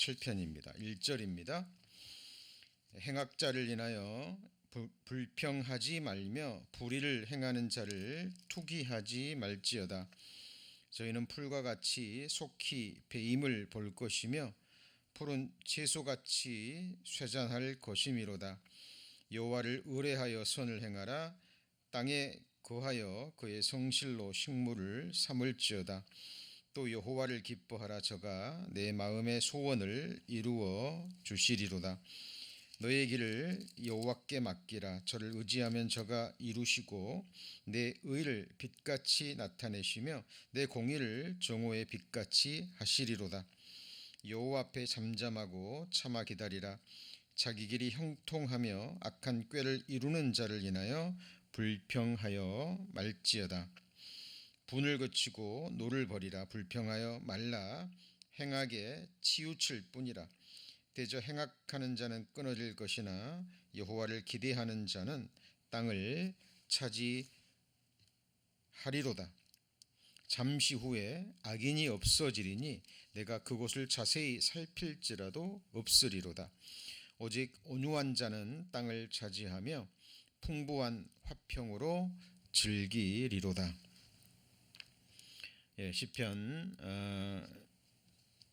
37편입니다. 1절입니다. 행악자를 인하여 불평하지 말며 불의를 행하는 자를 투기하지 말지어다. 저희는 풀과 같이 속히 배임을 볼 것이며 푸른 채소같이 쇠잔할 것이미로다. 여호와를 의뢰하여 선을 행하라. 땅에 거하여 그의 성실로 식물을 삼을지어다. 또 여호와를 기뻐하라. 저가 내 마음의 소원을 이루어 주시리로다. 너의 길을 여호와께 맡기라. 저를 의지하면 저가 이루시고 내 의를 빛같이 나타내시며 내 공의를 정오의 빛같이 하시리로다. 여호와 앞에 잠잠하고 참아 기다리라. 자기 길이 형통하며 악한 꾀를 이루는 자를 인하여 불평하여 말지어다. 분을 그치고 노를 버리라. 불평하여 말라. 행악에 치우칠 뿐이라. 대저 행악하는 자는 끊어질 것이나 여호와를 기대하는 자는 땅을 차지하리로다. 잠시 후에 악인이 없어지리니 내가 그곳을 자세히 살필지라도 없으리로다. 오직 온유한 자는 땅을 차지하며 풍부한 화평으로 즐기리로다. 시편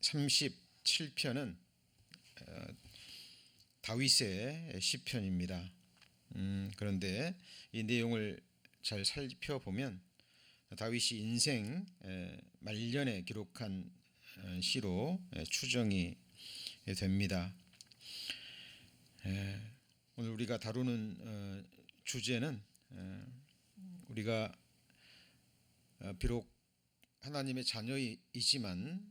37편은 다윗의 시편입니다. 그런데 이 내용을 잘 살펴보면 다윗이 인생 말년에 기록한 시로 추정이 됩니다. 오늘 우리가 다루는 주제는 우리가 비록 하나님의 자녀이지만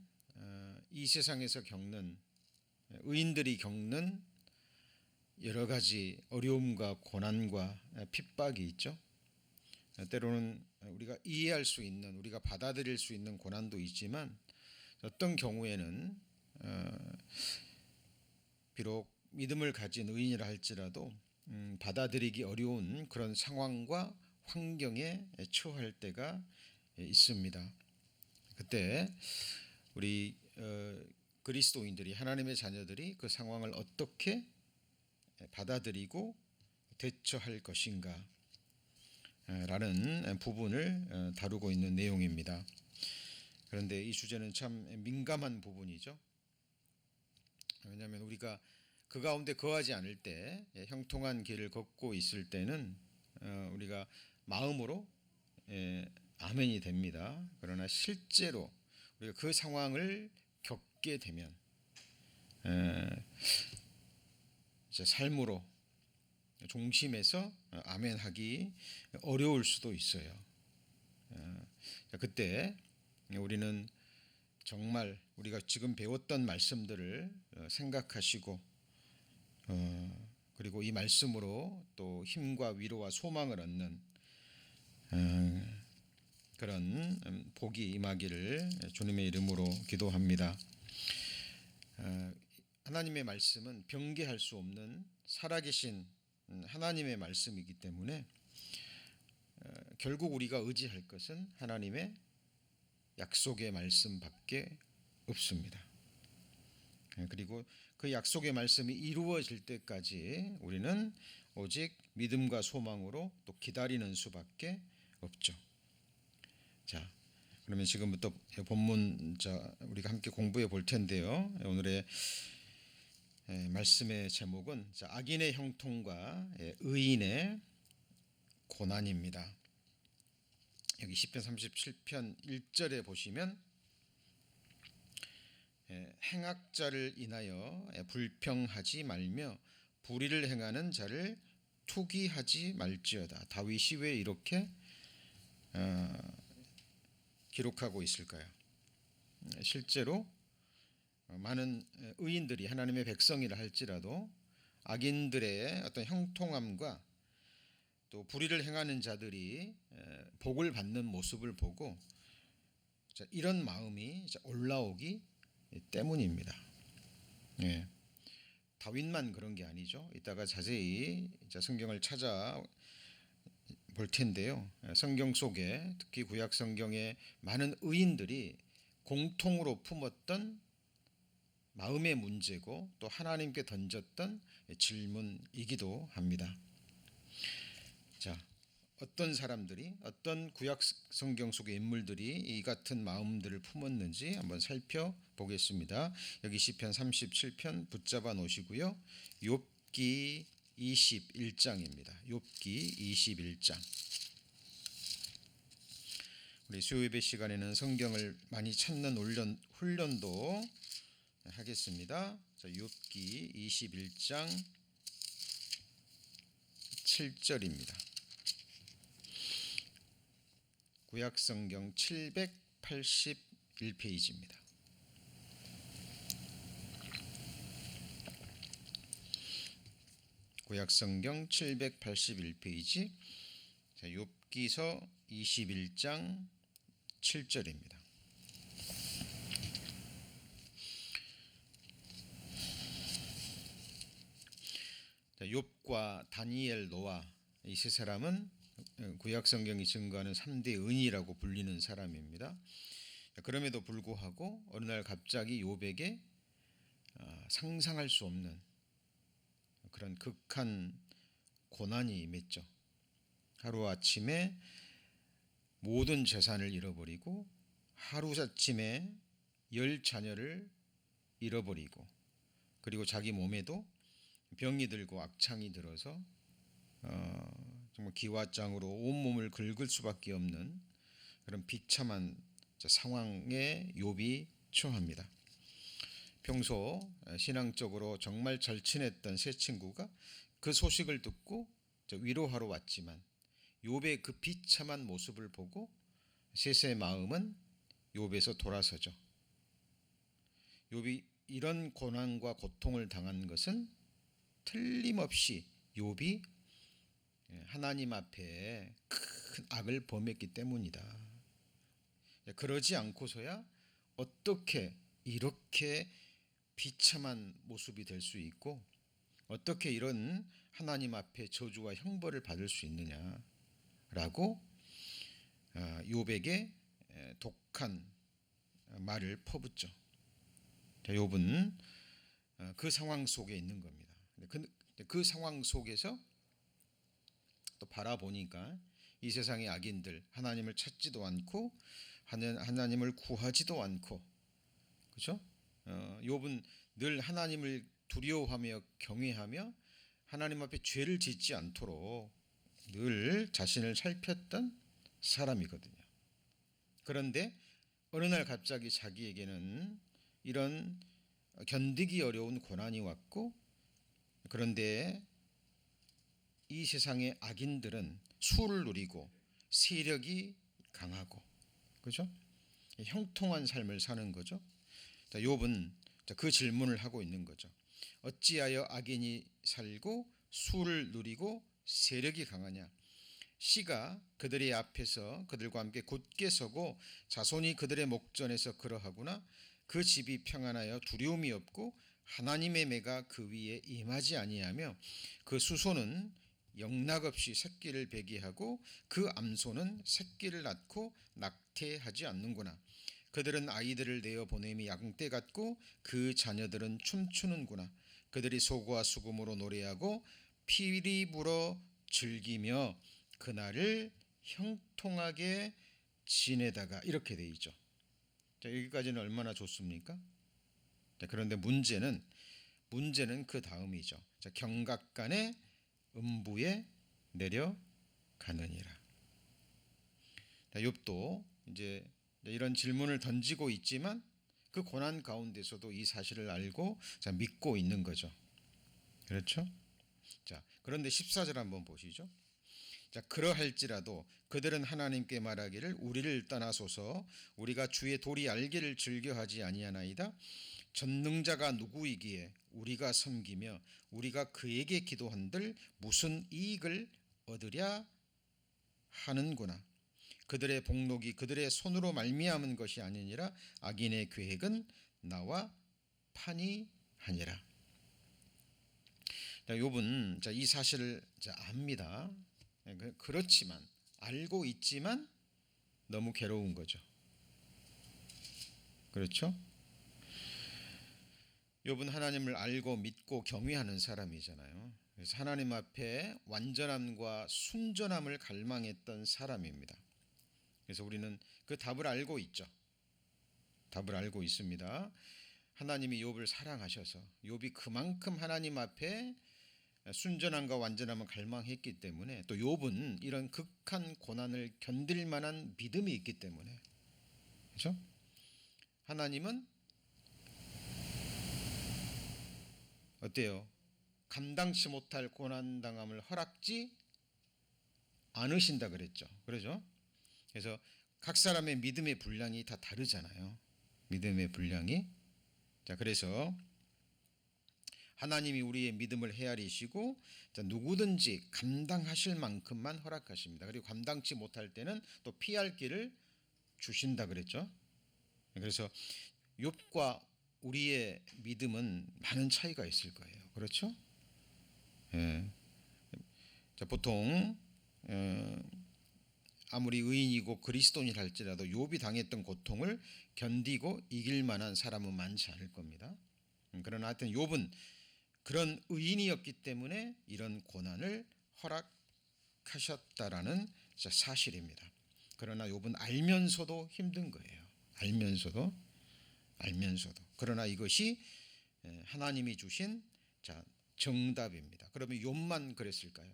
이 세상에서 겪는 의인들이 겪는 여러 가지 어려움과 고난과 핍박이 있죠. 때로는 우리가 이해할 수 있는, 우리가 받아들일 수 있는 고난도 있지만 어떤 경우에는 비록 믿음을 가진 의인이라 할지라도 받아들이기 어려운 그런 상황과 환경에 처할 때가 있습니다. 그때 우리 그리스도인들이, 하나님의 자녀들이 그 상황을 어떻게 받아들이고 대처할 것인가 라는 부분을 다루고 있는 내용입니다. 그런데 이 주제는 참 민감한 부분이죠. 왜냐하면 우리가 그 가운데 거하지 않을 때, 형통한 길을 걷고 있을 때는 우리가 마음으로 아멘이 됩니다. 그러나 실제로 우리가 그 상황을 겪게 되면 삶으로 중심에서 아멘하기 어려울 수도 있어요. 그때 우리는 정말 우리가 지금 배웠던 말씀들을 생각하시고 그리고 이 말씀으로 또 힘과 위로와 소망을 얻는 그런 복이 임하기를 주님의 이름으로 기도합니다. 하나님의 말씀은 변개할 수 없는 살아계신 하나님의 말씀이기 때문에 결국 우리가 의지할 것은 하나님의 약속의 말씀밖에 없습니다. 그리고 그 약속의 말씀이 이루어질 때까지 우리는 오직 믿음과 소망으로 또 기다리는 수밖에 없죠. 자, 그러면 지금부터 본문 우리가 함께 공부해 볼 텐데요. 오늘의 말씀의 제목은 악인의 형통과 의인의 고난입니다. 여기 시편 37편 1절에 보시면 행악자를 인하여 불평하지 말며 불의를 행하는 자를 투기하지 말지어다. 다윗이 왜 이렇게 기록하고 있을까요? 실제로 많은 의인들이 하나님의 백성이라 할지라도 악인들의 어떤 형통함과 또 불의를 행하는 자들이 복을 받는 모습을 보고 이런 마음이 올라오기 때문입니다. 다윗만 그런 게 아니죠. 이따가 자세히 성경을 찾아 볼 텐데요. 성경 속에 특히 구약 성경의 많은 의인들이 공통으로 품었던 마음의 문제고 또 하나님께 던졌던 질문이기도 합니다. 자, 어떤 사람들이 어떤 구약 성경 속의 인물들이 이 같은 마음들을 품었는지 한번 살펴보겠습니다. 여기 시편 37편 붙잡아 놓으시고요. 욥기 21장입니다. 욥기 21장. 우리 수요예배 시간에는 성경을 많이 찾는 훈련도 하겠습니다. 자, 욥기 21장 7절입니다. 구약성경 781페이지입니다. 구약성경 781페이지. 자, 욥기서 21장 7절입니다. 욥과 다니엘, 노아 이 세 사람은 구약 성경이 증거하는 3대 은이라고 불리는 사람입니다. 그럼에도 불구하고 어느 날 갑자기 욥에게 상상할 수 없는 그런 극한 고난이 임했죠. 하루아침에 모든 재산을 잃어버리고 하루아침에 10자녀를 잃어버리고 그리고 자기 몸에도 병이 들고 악창이 들어서 정말 기와장으로 온몸을 긁을 수밖에 없는 그런 비참한 상황에 욥이 처합니다. 평소 신앙적으로 정말 절친했던 세 친구가 그 소식을 듣고 위로하러 왔지만 욥의 그 비참한 모습을 보고 셋의 마음은 욥에서 돌아서죠. 욥이 이런 고난과 고통을 당한 것은 틀림없이 욥이 하나님 앞에 큰 악을 범했기 때문이다. 그러지 않고서야 어떻게 이렇게 비참한 모습이 될 수 있고 어떻게 이런 하나님 앞에 저주와 형벌을 받을 수 있느냐라고 욥에게 독한 말을 퍼붓죠. 욥은 그 상황 속에 있는 겁니다. 그 상황 속에서 또 바라보니까 이 세상의 악인들 하나님을 찾지도 않고 하나님을 구하지도 않고 그렇죠? 욥은 늘 하나님을 두려워하며 경외하며 하나님 앞에 죄를 짓지 않도록 늘 자신을 살폈던 사람이거든요. 그런데 어느 날 갑자기 자기에게는 이런 견디기 어려운 고난이 왔고 그런데 이 세상의 악인들은 수를 누리고 세력이 강하고 그죠? 형통한 삶을 사는 거죠. 욥은 그 질문을 하고 있는 거죠. 어찌하여 악인이 살고 수를 누리고 세력이 강하냐? 씨가 그들의 앞에서 그들과 함께 굳게 서고 자손이 그들의 목전에서 그러하구나. 그 집이 평안하여 두려움이 없고 하나님의 매가 그 위에 임하지 아니하며 그 수소는 영락없이 새끼를 배기하고 그 암소는 새끼를 낳고 낙태하지 않는구나. 그들은 아이들을 내어 보냄이 양떼 같고 그 자녀들은 춤추는구나. 그들이 소고와 수금으로 노래하고 피리 불어 즐기며 그날을 형통하게 지내다가 이렇게 돼 있죠. 자, 여기까지는 얼마나 좋습니까? 자, 그런데 문제는 그 다음이죠. 자, 경각간에 음부에 내려가느니라. 자, 욥도 이제 이런 질문을 던지고 있지만 그 고난 가운데서도 이 사실을 알고 자, 믿고 있는 거죠. 그렇죠? 자, 그런데 14절 한번 보시죠. 자, 그러할지라도 그들은 하나님께 말하기를 우리를 떠나소서 우리가 주의 도리 알기를 즐겨하지 아니하나이다. 전능자가 누구이기에 우리가 섬기며 우리가 그에게 기도한들 무슨 이익을 얻으랴 하는구나. 그들의 복록이 그들의 손으로 말미암은 것이 아니니라. 악인의 계획은 나와 판이하니라. 욥은 이 사실을 압니다. 그렇지만 알고 있지만 너무 괴로운 거죠. 그렇죠? 욥은 하나님을 알고 믿고 경외하는 사람이잖아요. 그래서 하나님 앞에 완전함과 순전함을 갈망했던 사람입니다. 그래서 우리는 그 답을 알고 있죠. 답을 알고 있습니다. 하나님이 욥을 사랑하셔서 욥이 그만큼 하나님 앞에 순전함과 완전함을 갈망했기 때문에, 또 욥은 이런 극한 고난을 견딜 만한 믿음이 있기 때문에, 그렇죠? 하나님은 어때요? 감당치 못할 고난 당함을 허락지 않으신다 그랬죠. 그러죠? 그래서 각 사람의 믿음의 분량이 다 다르잖아요. 믿음의 분량이. 자, 그래서 하나님이 우리의 믿음을 헤아리시고 누구든지 감당하실 만큼만 허락하십니다. 그리고 감당치 못할 때는 또 피할 길을 주신다 그랬죠. 그래서 욥과 우리의 믿음은 많은 차이가 있을 거예요. 그렇죠? 예. 자, 보통 아무리 의인이고 그리스도인이라 할지라도 욥이 당했던 고통을 견디고 이길 만한 사람은 많지 않을 겁니다. 그러나 하여튼 욥은 그런 의인이었기 때문에 이런 고난을 허락하셨다라는 사실입니다. 그러나 욥은 알면서도 힘든 거예요. 알면서도. 그러나 이것이 하나님이 주신 정답입니다. 그러면 욥만 그랬을까요?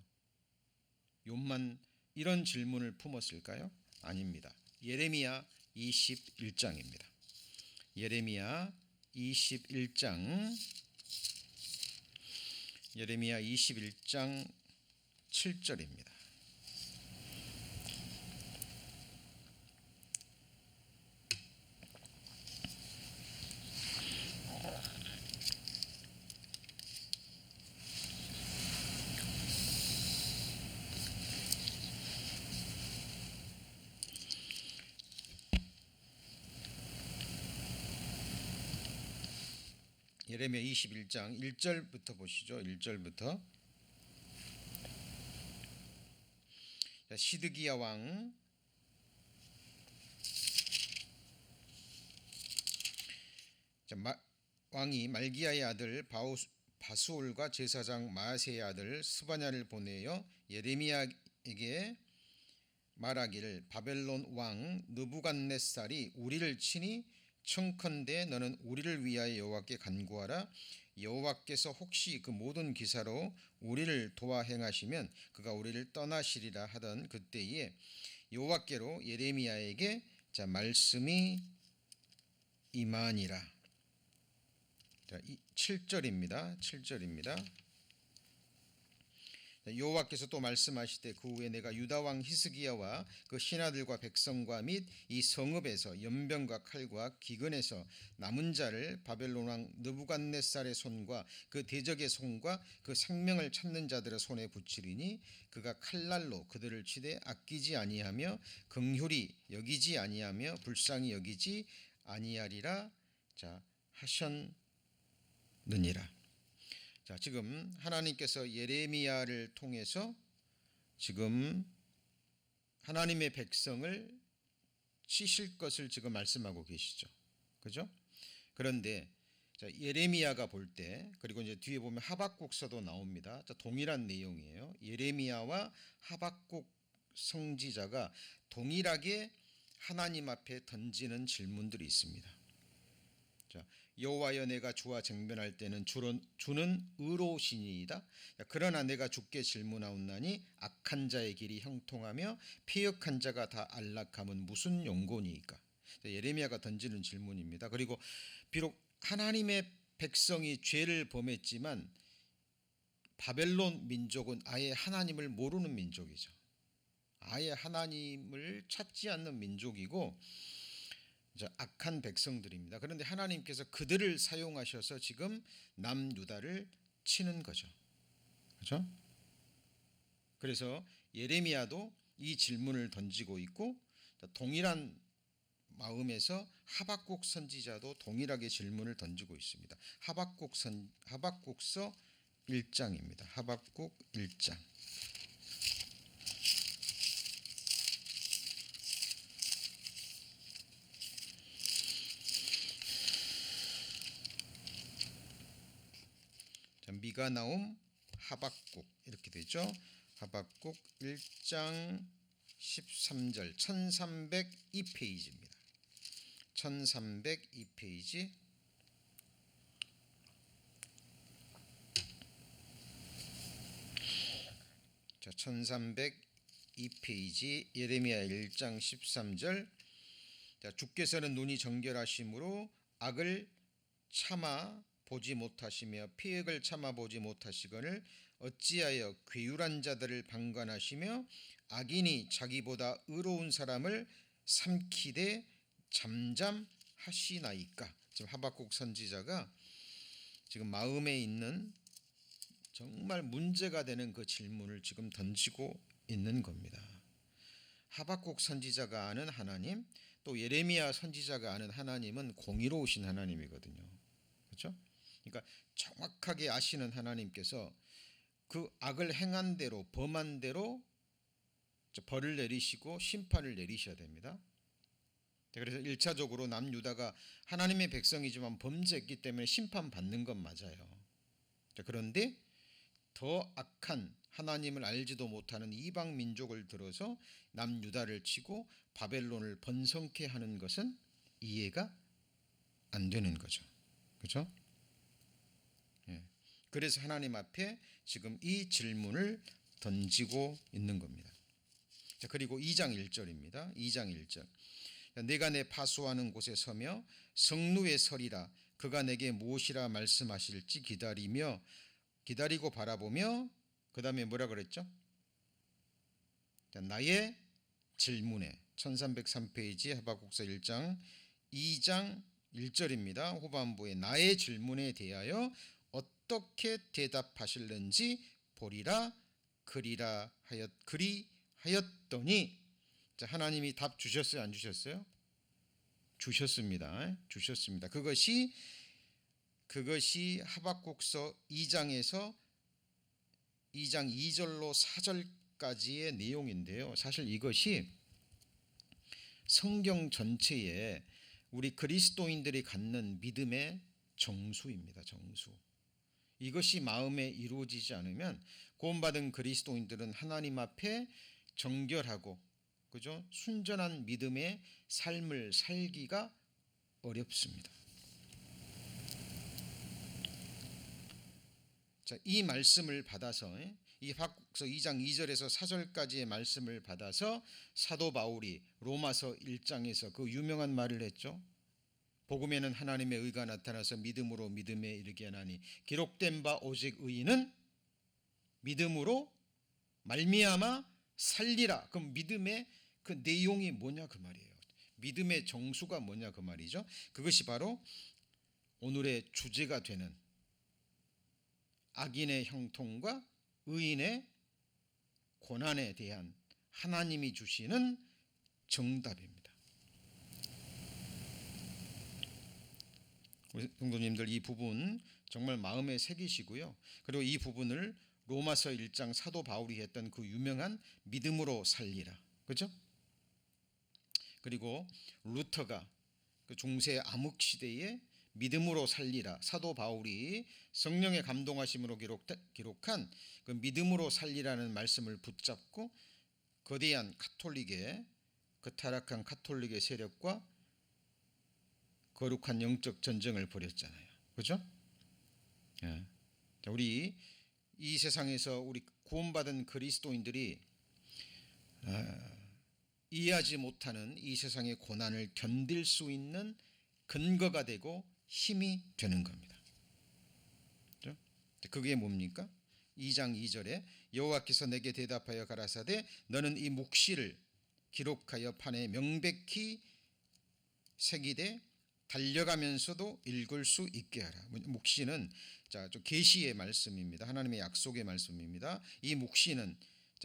욥만 이런 질문을 품었을까요? 아닙니다. 예레미야 21장입니다. 예레미야 21장 7절입니다. 예레미야 21장 1절부터 보시죠. 1절부터. 시드기야 왕이 말기야의 아들 바수올과 제사장 마아세의 아들 스바냐를 보내어 예레미야에게 말하기를, 바벨론 왕 느부갓네살이 우리를 치니 청컨대 너는 우리를 위하여 여호와께 간구하라. 여호와께서 혹시 그 모든 기사로 우리를 도와 행하시면 그가 우리를 떠나시리라 하던 그때에 여호와께로 예레미야에게 말씀이 임하니라. 7절입니다. 여호와께서 또 말씀하시되, 그 후에 내가 유다 왕 히스기야와 그 신하들과 백성과 및 이 성읍에서 연병과 칼과 기근에서 남은 자를 바벨론 왕 느부갓네살의 손과 그 대적의 손과 그 생명을 찾는 자들의 손에 붙이리니 그가 칼날로 그들을 치되 아끼지 아니하며 긍휼히 여기지 아니하며 불쌍히 여기지 아니하리라 하셨느니라. 자, 지금 하나님께서 예레미야를 통해서 지금 하나님의 백성을 치실 것을 지금 말씀하고 계시죠. 그죠? 그런데 예레미야가 볼 때, 그리고 이제 뒤에 보면 하박국서도 나옵니다. 동일한 내용이에요. 예레미야와 하박국 선지자가 동일하게 하나님 앞에 던지는 질문들이 있습니다. 여호와여, 내가 주와 쟁변할 때는 주는 의로우시니이다. 그러나 내가 주께 질문하옵나니 악한 자의 길이 형통하며 패역한 자가 다 안락함은 무슨 용고니이까. 예레미야가 던지는 질문입니다. 그리고 비록 하나님의 백성이 죄를 범했지만 바벨론 민족은 아예 하나님을 모르는 민족이죠. 아예 하나님을 찾지 않는 민족이고 악한 백성들입니다. 그런데 하나님께서 그들을 사용하셔서 지금 남유다를 치는 거죠. 그렇죠? 그래서 예레미야도 이 질문을 던지고 있고, 동일한 마음에서 하박국 선지자도 동일하게 질문을 던지고 있습니다. 하박국서 1장입니다. 하박국 1장. 미가 나움 하박국 이렇게 되죠. 하박국 1장 13절 1302페이지입니다. 1302페이지. 자, 1302페이지 예레미야 1장 13절. 자, 주께서는 눈이 정결하심으로 악을 참아 보지 못하시며 피획을 참아 보지 못하시거늘 어찌하여 괴율한 자들을 방관하시며 악인이 자기보다 의로운 사람을 삼키되 잠잠하시나이까. 지금 하박국 선지자가 지금 마음에 있는 정말 문제가 되는 그 질문을 지금 던지고 있는 겁니다. 하박국 선지자가 아는 하나님, 또 예레미야 선지자가 아는 하나님은 공의로우신 하나님이거든요. 그렇죠? 그러니까 정확하게 아시는 하나님께서 그 악을 행한 대로 범한 대로 벌을 내리시고 심판을 내리셔야 됩니다. 그래서 1차적으로 남유다가 하나님의 백성이지만 범죄했기 때문에 심판받는 건 맞아요. 그런데 더 악한 하나님을 알지도 못하는 이방 민족을 들어서 남유다를 치고 바벨론을 번성케 하는 것은 이해가 안 되는 거죠. 그렇죠? 예. 그래서 하나님 앞에 지금 이 질문을 던지고 있는 겁니다. 자, 그리고 2장 1절입니다. 2장 1절. 내가 내 파수하는 곳에 서며 성루에 서리라. 그가 내게 무엇이라 말씀하실지 기다리고 바라보며, 그 다음에 뭐라 그랬죠? 자, 나의 질문에 1303페이지 하박국서 1장 2장 1절입니다. 후반부에 나의 질문에 대하여 어떻게 대답하실는지 보리라 그리라 그리하였더니, 자, 하나님이 답 주셨어요, 안 주셨어요? 주셨습니다. 주셨습니다. 그것이 하박국서 2장에서 2장 2절로 4절까지의 내용인데요. 사실 이것이 성경 전체에 우리 그리스도인들이 갖는 믿음의 정수입니다. 정수. 이것이 마음에 이루어지지 않으면 구원받은 그리스도인들은 하나님 앞에 정결하고, 그죠? 순전한 믿음의 삶을 살기가 어렵습니다. 자, 이 말씀을 받아서, 이 하박국서 2장 2절에서 4절까지의 말씀을 받아서 사도 바울이 로마서 1장에서 그 유명한 말을 했죠. 복음에는 하나님의 의가 나타나서 믿음으로 믿음에 이르게 하나니 기록된 바 오직 의인은 믿음으로 말미암아 살리라. 그럼 믿음의 그 내용이 뭐냐 그 말이에요. 믿음의 정수가 뭐냐 그 말이죠. 그것이 바로 오늘의 주제가 되는 악인의 형통과 의인의 고난에 대한 하나님이 주시는 정답입니다. 우리 성도님들, 이 부분 정말 마음에 새기시고요. 그리고 이 부분을 로마서 1장 사도 바울이 했던 그 유명한 믿음으로 살리라, 그렇죠? 그리고 루터가 그 중세 암흑 시대에 믿음으로 살리라, 사도 바울이 성령의 감동하심으로 기록한 그 믿음으로 살리라는 말씀을 붙잡고 거대한 카톨릭의, 그 타락한 카톨릭의 세력과 거룩한 영적 전쟁을 벌였잖아요. 그렇죠? 예. 우리 이 세상에서 우리 구원받은 그리스도인들이 이해하지 못하는 이 세상의 고난을 견딜 수 있는 근거가 되고 힘이 되는 겁니다. 그렇죠? 그게 뭡니까? 2장 2절에 여호와께서 내게 대답하여 가라사대 너는 이 묵시를 기록하여 판에 명백히 새기되 달려가면서도 읽을 수 있게 하라. 묵시는 좀 계시의 말씀입니다. 하나님의 약속의 말씀입니다. 이 묵시는,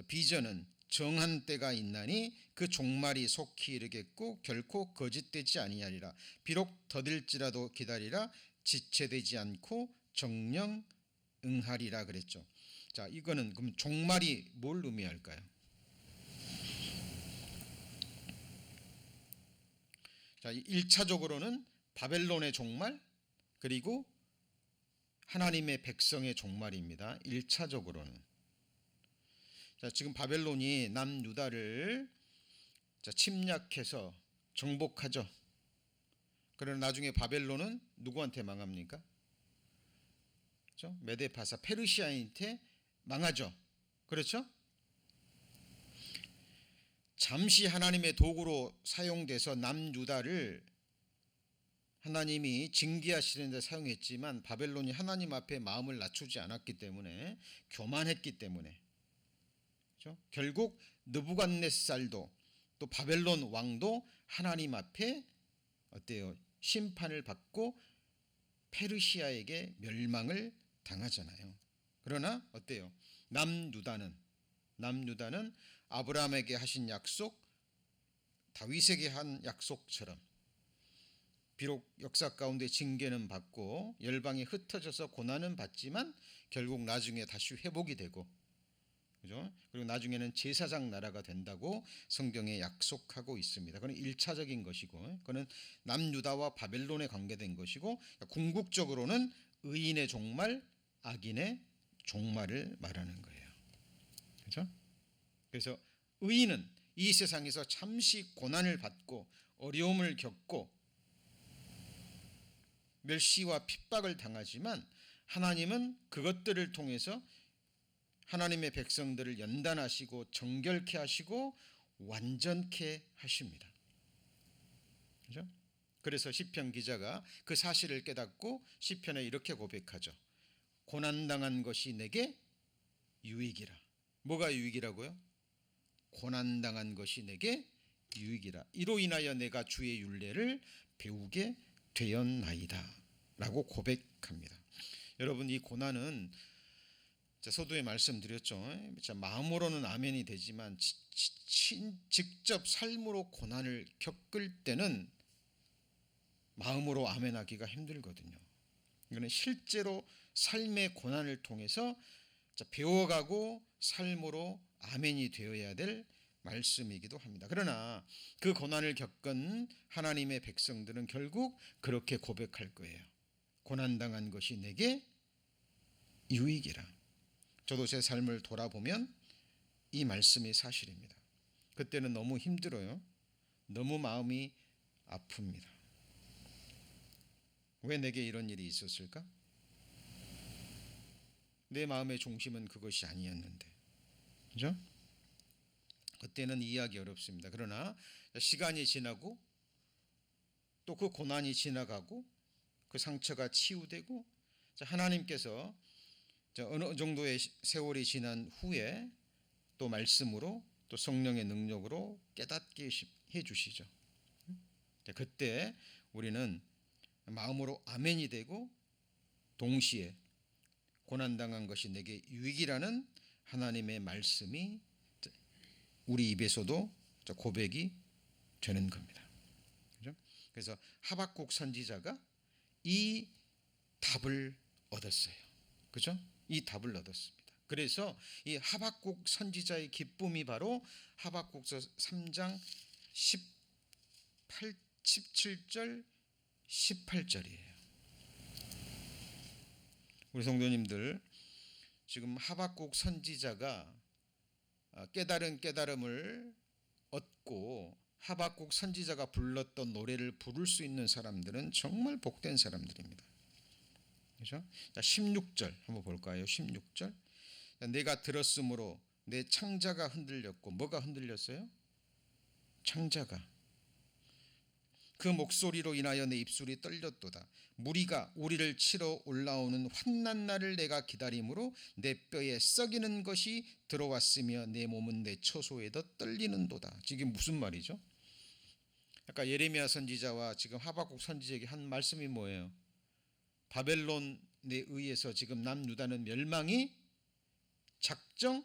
비전은 정한 때가 있나니 그 종말이 속히 이르겠고 결코 거짓되지 아니하리라. 비록 더딜지라도 기다리라. 지체되지 않고 정령 응하리라 그랬죠. 자, 이거는 그럼 종말이 뭘 의미할까요? 자, 1차적으로는 바벨론의 종말, 그리고 하나님의 백성의 종말입니다. 1차적으로는. 자, 지금 바벨론이 남유다를 침략해서 정복하죠. 그러나 나중에 바벨론은 누구한테 망합니까? 그렇죠? 메데파사 페르시아인한테 망하죠. 그렇죠? 잠시 하나님의 도구로 사용돼서 남유다를 하나님이 징계하시는 데 사용했지만 바벨론이 하나님 앞에 마음을 낮추지 않았기 때문에, 교만했기 때문에, 그렇죠? 결국 느부갓네살도 또 바벨론 왕도 하나님 앞에 어때요? 심판을 받고 페르시아에게 멸망을 당하잖아요. 그러나 어때요? 남유다는 아브라함에게 하신 약속, 다윗에게 한 약속처럼 비록 역사 가운데 징계는 받고 열방이 흩어져서 고난은 받지만 결국 나중에 다시 회복이 되고, 그죠? 그리고 나중에는 제사장 나라가 된다고 성경에 약속하고 있습니다. 그건 1차적인 것이고, 그는 남유다와 바벨론에 관계된 것이고, 궁극적으로는 의인의 종말, 악인의 종말을 말하는 거예요. 그렇죠? 그래서 의인은 이 세상에서 잠시 고난을 받고 어려움을 겪고 멸시와 핍박을 당하지만 하나님은 그것들을 통해서 하나님의 백성들을 연단하시고 정결케 하시고 완전케 하십니다. 그렇죠? 그래서 시편 기자가 그 사실을 깨닫고 시편에 이렇게 고백하죠. 고난당한 것이 내게 유익이라. 뭐가 유익이라고요? 고난당한 것이 내게 유익이라. 이로 인하여 내가 주의 율례를 배우게 되었나이다 라고 고백합니다. 여러분, 이 고난은 서두에 말씀드렸죠. 마음으로는 아멘이 되지만 직접 삶으로 고난을 겪을 때는 마음으로 아멘하기가 힘들거든요. 이거는 실제로 삶의 고난을 통해서 배워가고 삶으로 아멘이 되어야 될 말씀이기도 합니다. 그러나 그 고난을 겪은 하나님의 백성들은 결국 그렇게 고백할 거예요. 고난당한 것이 내게 유익이라. 저도 제 삶을 돌아보면 이 말씀이 사실입니다. 그때는 너무 힘들어요. 너무 마음이 아픕니다. 왜 내게 이런 일이 있었을까? 내 마음의 중심은 그것이 아니었는데, 그죠? 그때는 이해하기 어렵습니다. 그러나 시간이 지나고 또 그 고난이 지나가고 그 상처가 치유되고 하나님께서 어느 정도의 세월이 지난 후에 또 말씀으로 또 성령의 능력으로 깨닫게 해주시죠. 그때 우리는 마음으로 아멘이 되고 동시에 고난당한 것이 내게 유익이라는 하나님의 말씀이 우리 입에서도 고백이 되는 겁니다. 그래서 하박국 선지자가 이 답을 얻었어요. 그죠? 이 답을 얻었습니다. 그래서 이 하박국 선지자의 기쁨이 바로 하박국서 3장 17절 18절이에요. 우리 성도님들, 지금 하박국 선지자가 깨달음을 얻고 하박국 선지자가 불렀던 노래를 부를 수 있는 사람들은 정말 복된 사람들입니다. 그렇죠? 자, 16절 한번 볼까요? 16절. 내가 들었으므로 내 창자가 흔들렸고, 뭐가 흔들렸어요? 창자가. 그 목소리로 인하여 내 입술이 떨렸도다. 무리가 우리를 치러 올라오는 환난 날을 내가 기다림으로 내 뼈에 썩이는 것이 들어왔으며 내 몸은 내 처소에도 떨리는도다. 지금 무슨 말이죠? 아까 예레미야 선지자와 지금 하박국 선지자에게 한 말씀이 뭐예요? 바벨론에 의해서 지금 남유다는 멸망이 작정된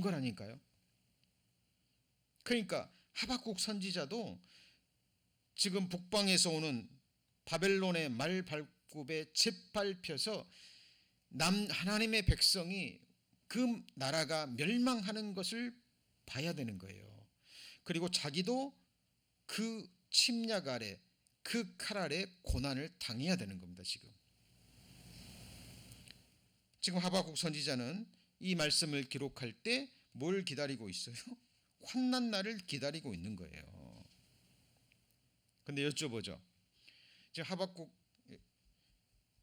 거라니까요. 그러니까 하박국 선지자도 지금 북방에서 오는 바벨론의 말발굽에 짓밟혀서 하나님의 백성이 그 나라가 멸망하는 것을 봐야 되는 거예요. 그리고 자기도 그 침략 아래, 그 칼 아래 고난을 당해야 되는 겁니다. 지금. 지금 하박국 선지자는 이 말씀을 기록할 때 뭘 기다리고 있어요? 환난 날을 기다리고 있는 거예요. 근데 여쭤보죠. 지금 하박국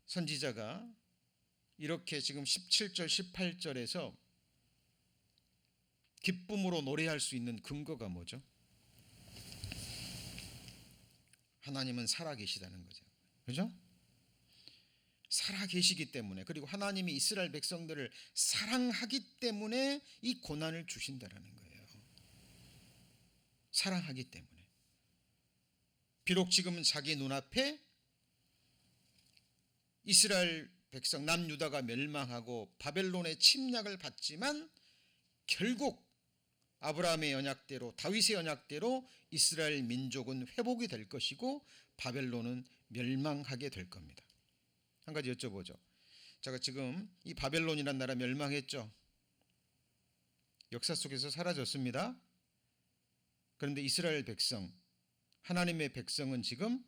선지자가 이렇게 지금 17절 18절에서 기쁨으로 노래할 수 있는 근거가 뭐죠? 하나님은 살아계시다는 거죠. 그죠? 살아계시기 때문에, 그리고 하나님이 이스라엘 백성들을 사랑하기 때문에 이 고난을 주신다라는 거예요. 사랑하기 때문에. 비록 지금은 자기 눈앞에 이스라엘 백성 남유다가 멸망하고 바벨론의 침략을 받지만 결국 아브라함의 언약대로, 다윗의 언약대로 이스라엘 민족은 회복이 될 것이고 바벨론은 멸망하게 될 겁니다. 한 가지 여쭤보죠. 제가 지금 이 바벨론이라는 나라 멸망했죠. 역사 속에서 사라졌습니다. 그런데 이스라엘 백성, 하나님의 백성은 지금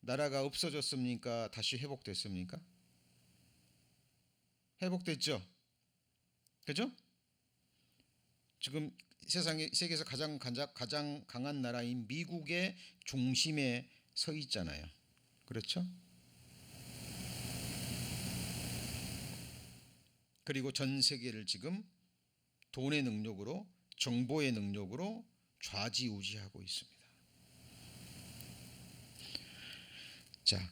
나라가 없어졌습니까? 다시 회복됐습니까? 회복됐죠. 그죠? 지금 세계에서 가장 강한 나라인 미국의 중심에 서 있잖아요. 그렇죠? 그리고 전 세계를 지금 돈의 능력으로, 정보의 능력으로 좌지우지하고 있습니다. 자,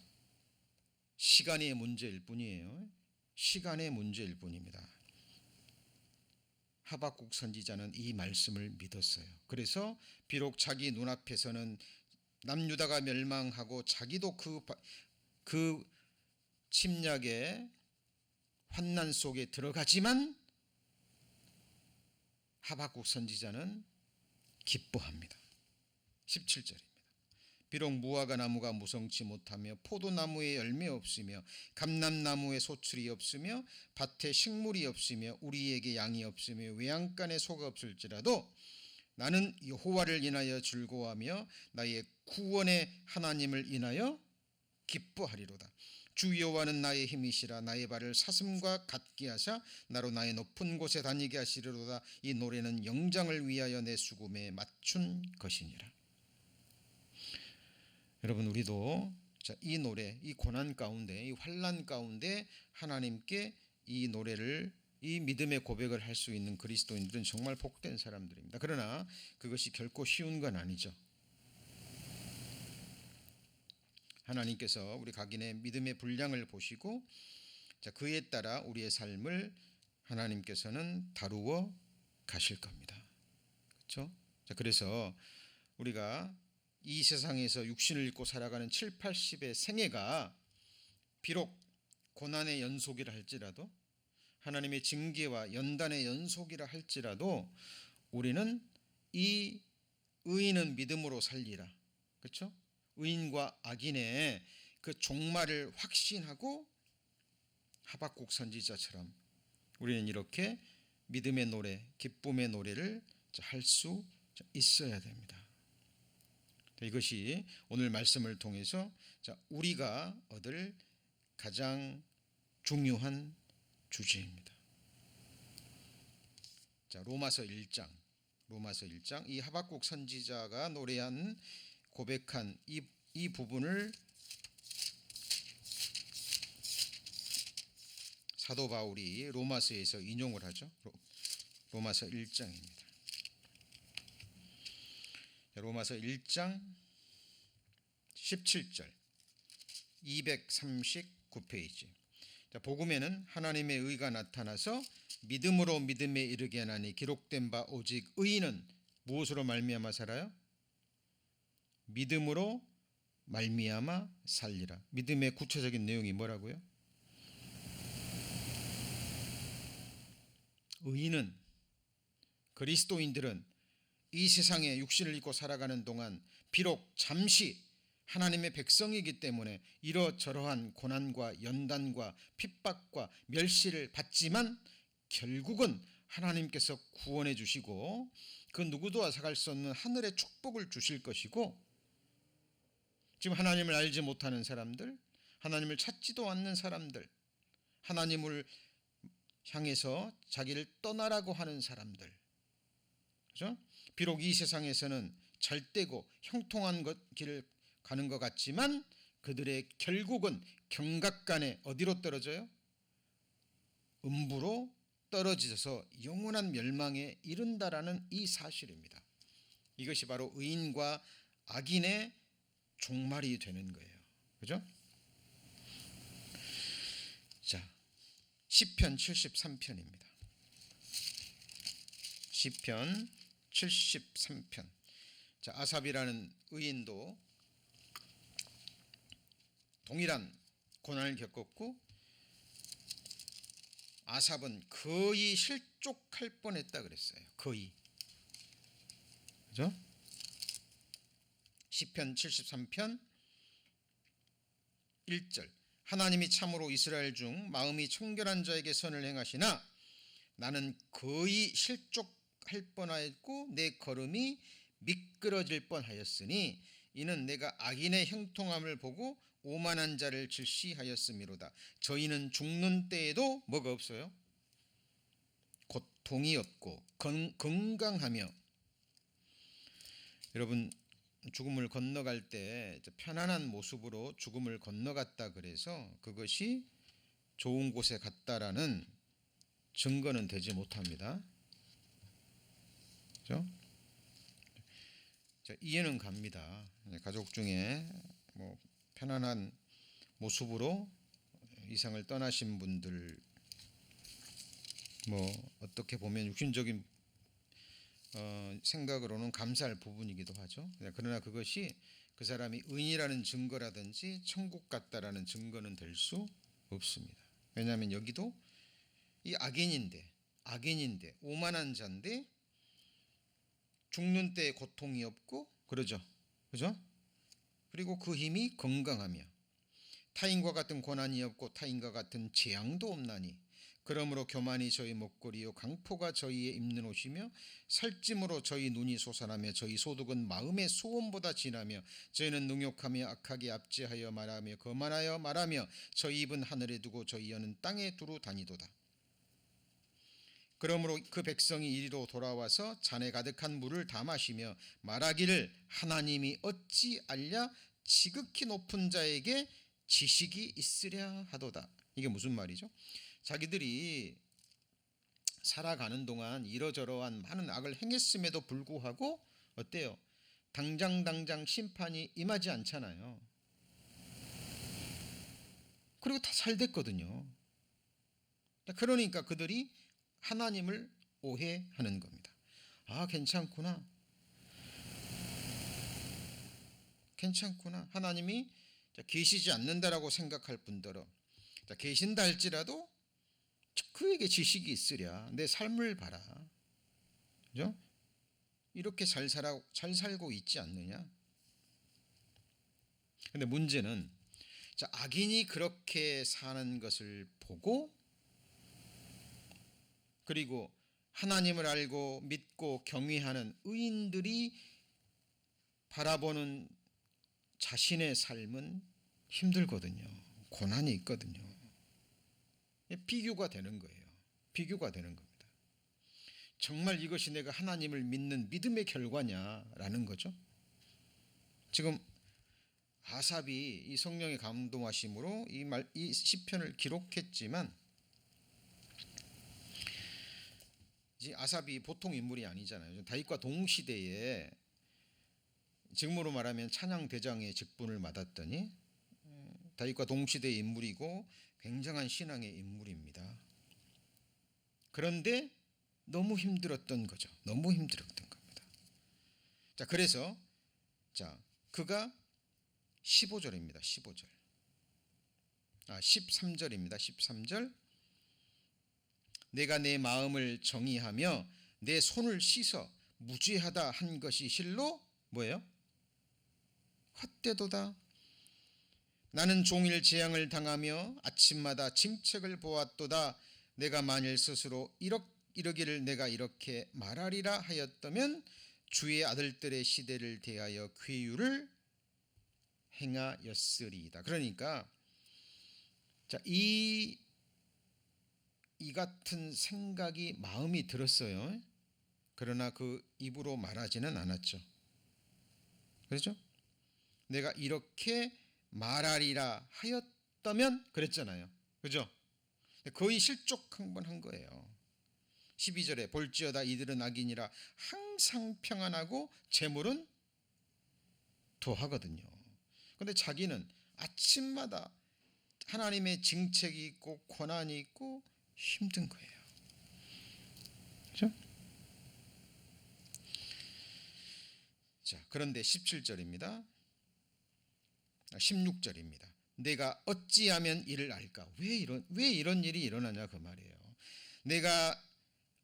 시간의 문제일 뿐이에요. 시간의 문제일 뿐입니다. 하박국 선지자는 이 말씀을 믿었어요. 그래서 비록 자기 눈앞에서는 남유다가 멸망하고 자기도 그 침략의 환난 속에 들어가지만 하박국 선지자는 기뻐합니다. 17절입니다. 비록 무화과 나무가 무성치 못하며 포도나무에 열매 없으며 감람나무에 소출이 없으며 밭에 식물이 없으며 우리에게 양이 없으며 외양간에 소가 없을지라도 나는 여호와를 인하여 즐거워하며 나의 구원의 하나님을 인하여 기뻐하리로다. 주 여호와는 나의 힘이시라. 나의 발을 사슴과 같게 하사 나로 나의 높은 곳에 다니게 하시리로다. 이 노래는 영장을 위하여 내 수금에 맞춘 것이니라. 여러분, 우리도 이 노래, 이 고난 가운데, 이 환난 가운데 하나님께 이 노래를, 이 믿음의 고백을 할 수 있는 그리스도인들은 정말 복된 사람들입니다. 그러나 그것이 결코 쉬운 건 아니죠. 하나님께서 우리 각인의 믿음의 분량을 보시고 그에 따라 우리의 삶을 하나님께서는 다루어 가실 겁니다. 그렇죠? 그래서 우리가 이 세상에서 육신을 입고 살아가는 7, 80의 생애가 비록 고난의 연속이라 할지라도, 하나님의 징계와 연단의 연속이라 할지라도 우리는 이 의인은 믿음으로 살리라. 그렇죠? 의인과 악인의 그 종말을 확신하고 하박국 선지자처럼 우리는 이렇게 믿음의 노래, 기쁨의 노래를 할 수 있어야 됩니다. 이것이 오늘 말씀을 통해서 우리가 얻을 가장 중요한 주제입니다. 로마서 1장 이 하박국 선지자가 노래한, 고백한 이 부분을 사도 바울이 로마서에서 인용을 하죠. 로마서 1장입니다. 로마서 1장 17절 239페이지. 복음에는 하나님의 의가 나타나서 믿음으로 믿음에 이르게 하나니 기록된 바 오직 의인은 무엇으로 말미암아 살아요? 믿음으로 말미암아 살리라. 믿음의 구체적인 내용이 뭐라고요? 의인은, 그리스도인들은 이 세상에 육신을 입고 살아가는 동안 비록 잠시 하나님의 백성이기 때문에 이러저러한 고난과 연단과 핍박과 멸시를 받지만 결국은 하나님께서 구원해 주시고 그 누구도 앗아갈 수 없는 하늘의 축복을 주실 것이고, 지금 하나님을 알지 못하는 사람들, 하나님을 찾지도 않는 사람들, 하나님을 향해서 자기를 떠나라고 하는 사람들, 그죠? 비록 이 세상에서는 잘되고 형통한 길을 가는 것 같지만 그들의 결국은 경각간에 어디로 떨어져요? 음부로 떨어져서 영원한 멸망에 이른다라는 이 사실입니다. 이것이 바로 의인과 악인의 종말이 되는 거예요. 그죠? 자, 시편 73편입니다. 시편 73편. 자, 아삽이라는 의인도 동일한 고난을 겪었고 아삽은 거의 실족할 뻔했다 그랬어요. 거의. 그죠? 시편 73편 1절. 하나님이 참으로 이스라엘 중 마음이 청결한 자에게 선을 행하시나 나는 거의 실족할 뻔하였고 내 걸음이 미끄러질 뻔하였으니 이는 내가 악인의 형통함을 보고 오만한 자를 질시하였음이로다. 저희는 죽는 때에도 뭐가 없어요? 고통이 없고 건강하며. 여러분, 죽음을 건너갈 때 편안한 모습으로 죽음을 건너갔다 그래서 그것이 좋은 곳에 갔다라는 증거는 되지 못합니다. 그렇죠? 자, 이해는 갑니다. 가족 중에 뭐 편안한 모습으로 이상을 떠나신 분들, 뭐 어떻게 보면 육신적인 생각으로는 감사할 부분이기도 하죠. 그러나 그것이 그 사람이 의인이라는 증거라든지 천국 같다라는 증거는 될 수 없습니다. 왜냐하면 여기도 이 악인인데 오만한 자인데 죽는 때에 고통이 없고 그러죠. 그죠? 그리고 그 힘이 건강하며 타인과 같은 고난이 없고 타인과 같은 재앙도 없나니 그러므로 교만이 저희 목걸이요 강포가 저희의 입는 옷이며 살찜으로 저희 눈이 솟아나며 저희 소득은 마음의 소원보다 진하며 저희는 능욕하며 악하게 압제하여 말하며 거만하여 말하며 저희 입은 하늘에 두고 저희 혀는 땅에 두루 다니도다. 그러므로 그 백성이 이리로 돌아와서 잔에 가득한 물을 다 마시며 말하기를 하나님이 어찌 알랴 지극히 높은 자에게 지식이 있으랴 하도다. 이게 무슨 말이죠? 자기들이 살아가는 동안 이러저러한 많은 악을 행했음에도 불구하고 어때요? 당장 심판이 임하지 않잖아요. 그리고 다 잘됐거든요. 그러니까 그들이 하나님을 오해하는 겁니다. 아, 괜찮구나. 하나님이 계시지 않는다라고 생각할 뿐더러 계신다 할지라도 그에게 지식이 있으랴. 내 삶을 봐라. 그죠? 이렇게 잘 살고 있지 않느냐? 근데 문제는 악인이 그렇게 사는 것을 보고 그리고 하나님을 알고 믿고 경외하는 의인들이 바라보는 자신의 삶은 힘들거든요. 고난이 있거든요. 비교가 되는 거예요. 비교가 되는 겁니다. 정말 이것이 내가 하나님을 믿는 믿음의 결과냐라는 거죠. 지금 아삽이 이 성령의 감동하심으로 이 시편을 기록했지만 아삽이 보통 인물이 아니잖아요. 다윗과 동시대에 지금으로 말하면 찬양 대장의 직분을 맡았더니 다윗과 동시대의 인물이고 굉장한 신앙의 인물입니다. 그런데 너무 힘들었던 거죠. 너무 힘들었던 겁니다. 자, 그래서 그가 15절입니다. 15절. 13절입니다. 13절. 내가 내 마음을 정의하며 내 손을 씻어 무죄하다 한 것이 실로 뭐예요? 헛되도다. 나는 종일 재앙을 당하며 아침마다 징책을 보았도다. 내가 만일 스스로 이러기를 내가 이렇게 말하리라 하였다면 주의 아들들의 시대를 대하여 괴유를 행하였으리이다. 그러니까 이 이 같은 생각이 마음이 들었어요. 그러나 그 입으로 말하지는 않았죠. 그렇죠? 내가 이렇게 말하리라 하였다면 그랬잖아요. 그죠? 거의 실족한 거예요. 12절에 볼지어다 이들은 악인이라 항상 평안하고 재물은 더하거든요. 그런데 자기는 아침마다 하나님의 징책이 있고 고난이 있고 힘든 거예요. 그렇죠? 자, 그런데 17절입니다. 16절입니다. 내가 어찌하면 이를 알까? 왜 이런 일이 일어나냐 그 말이에요. 내가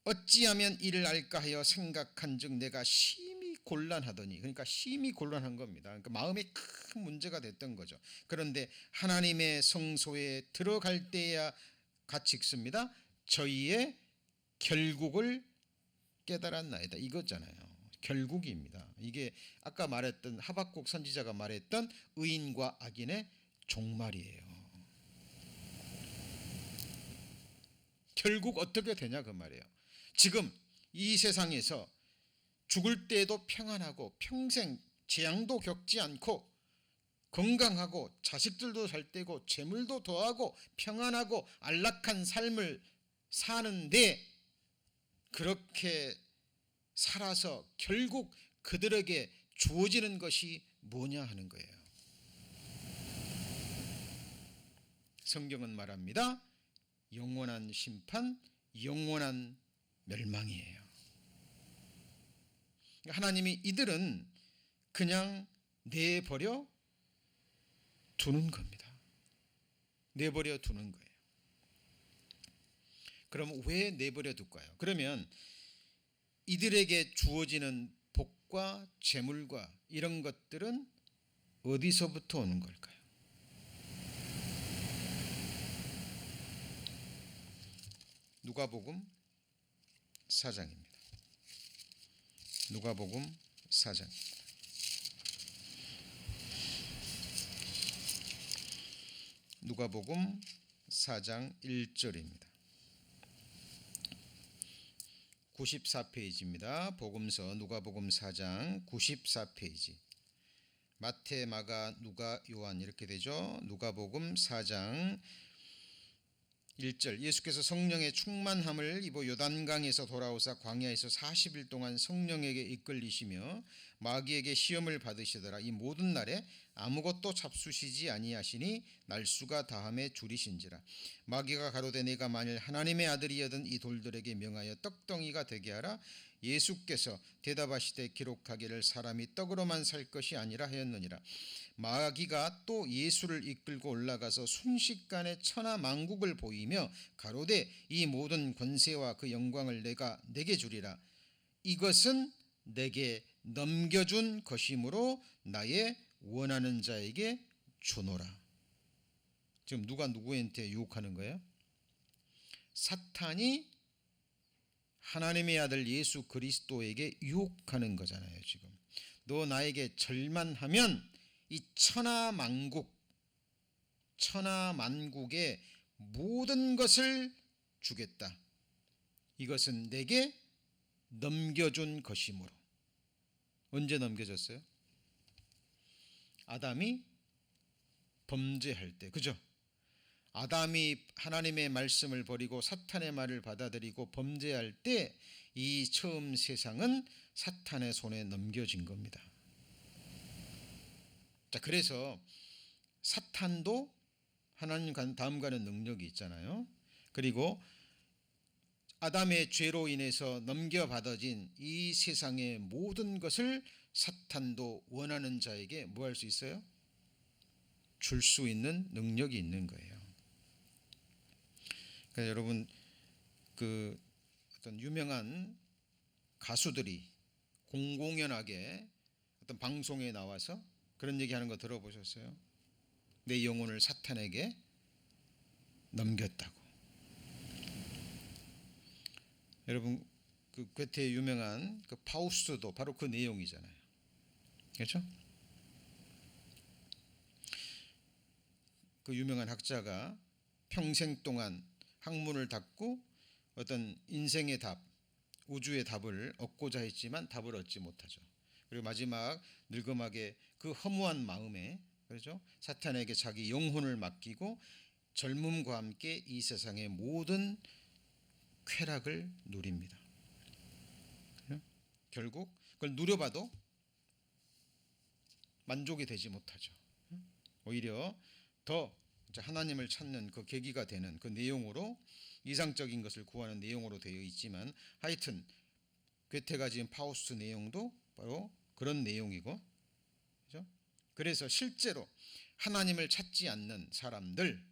어찌하면 이를 알까 하여 생각한즉 내가 심히 곤란하더니, 그러니까 심히 곤란한 겁니다. 그러니까 마음에 큰 문제가 됐던 거죠. 그런데 하나님의 성소에 들어갈 때야 같이 읽습니다. 저희의 결국을 깨달았나이다 이거잖아요. 결국입니다. 이게 아까 말했던 하박국 선지자가 말했던 의인과 악인의 종말이에요. 결국 어떻게 되냐 그 말이에요. 지금 이 세상에서 죽을 때에도 평안하고 평생 재앙도 겪지 않고 건강하고 자식들도 잘 되고 재물도 더하고 평안하고 안락한 삶을 사는데 그렇게 살아서 결국 그들에게 주어지는 것이 뭐냐 하는 거예요. 성경은 말합니다. 영원한 심판, 영원한 멸망이에요. 하나님이 이들은 그냥 내버려 두는 겁니다. 내버려 두는 거예요. 그럼 왜 내버려 둘까요? 그러면 이들에게 주어지는 복과 재물과 이런 것들은 어디서부터 오는 걸까요? 누가복음 4장입니다. 누가복음 4장. 누가복음 4장 1절입니다. 94페이지입니다. 복음서 누가복음 4장 94페이지. 마태, 마가, 누가, 요한 이렇게 되죠. 누가복음 4장 1절. 예수께서 성령의 충만함을 입어 요단강에서 돌아오사 광야에서 40일 동안 성령에게 이끌리시며 마귀에게 시험을 받으시더라. 이 모든 날에 아무것도 잡수시지 아니하시니 날수가 다함에 줄이신지라. 마귀가 가로되 내가 만일 하나님의 아들이여든 이 돌들에게 명하여 떡덩이가 되게 하라. 예수께서 대답하시되 기록하기를 사람이 떡으로만 살 것이 아니라 하였느니라. 마귀가 또 예수를 이끌고 올라가서 순식간에 천하만국을 보이며 가로되 이 모든 권세와 그 영광을 내가 내게 주리라. 이것은 내게 넘겨준 것이므로 나의 원하는 자에게 주노라. 지금 누가 누구한테 유혹하는 거예요? 사탄이 하나님의 아들 예수 그리스도에게 유혹하는 거잖아요. 지금 너 나에게 절만하면 이 천하만국의 모든 것을 주겠다. 이것은 내게 넘겨준 것이므로. 언제 넘겨졌어요? 아담이 범죄할 때, 그죠? 아담이 하나님의 말씀을 버리고 사탄의 말을 받아들이고 범죄할 때 이 처음 세상은 사탄의 손에 넘겨진 겁니다. 자, 그래서 사탄도 하나님 다음가는 능력이 있잖아요. 그리고 아담의 죄로 인해서 넘겨받아진 이 세상의 모든 것을 사탄도 원하는 자에게 뭐 할 수 있어요? 줄 수 있는 능력이 있는 거예요. 그러니까 여러분 그 어떤 유명한 가수들이 공공연하게 어떤 방송에 나와서 그런 얘기하는 거 들어보셨어요? 내 영혼을 사탄에게 넘겼다고. 여러분 그 괴테의 유명한 그 파우스트도 바로 그 내용이잖아요. 그렇죠? 그 유명한 학자가 평생 동안 학문을 닫고 어떤 인생의 답, 우주의 답을 얻고자 했지만 답을 얻지 못하죠. 그리고 마지막 늙음하게 그 허무한 마음에, 그렇죠? 사탄에게 자기 영혼을 맡기고 젊음과 함께 이 세상의 모든 쾌락을 누립니다. 결국 그걸 누려봐도 만족이 되지 못하죠. 오히려 더 하나님을 찾는 그 계기가 되는 그 내용으로, 이상적인 것을 구하는 내용으로 되어 있지만, 하여튼 괴테가 지은 파우스트 내용도 바로 그런 내용이고, 그렇죠? 그래서 실제로 하나님을 찾지 않는 사람들,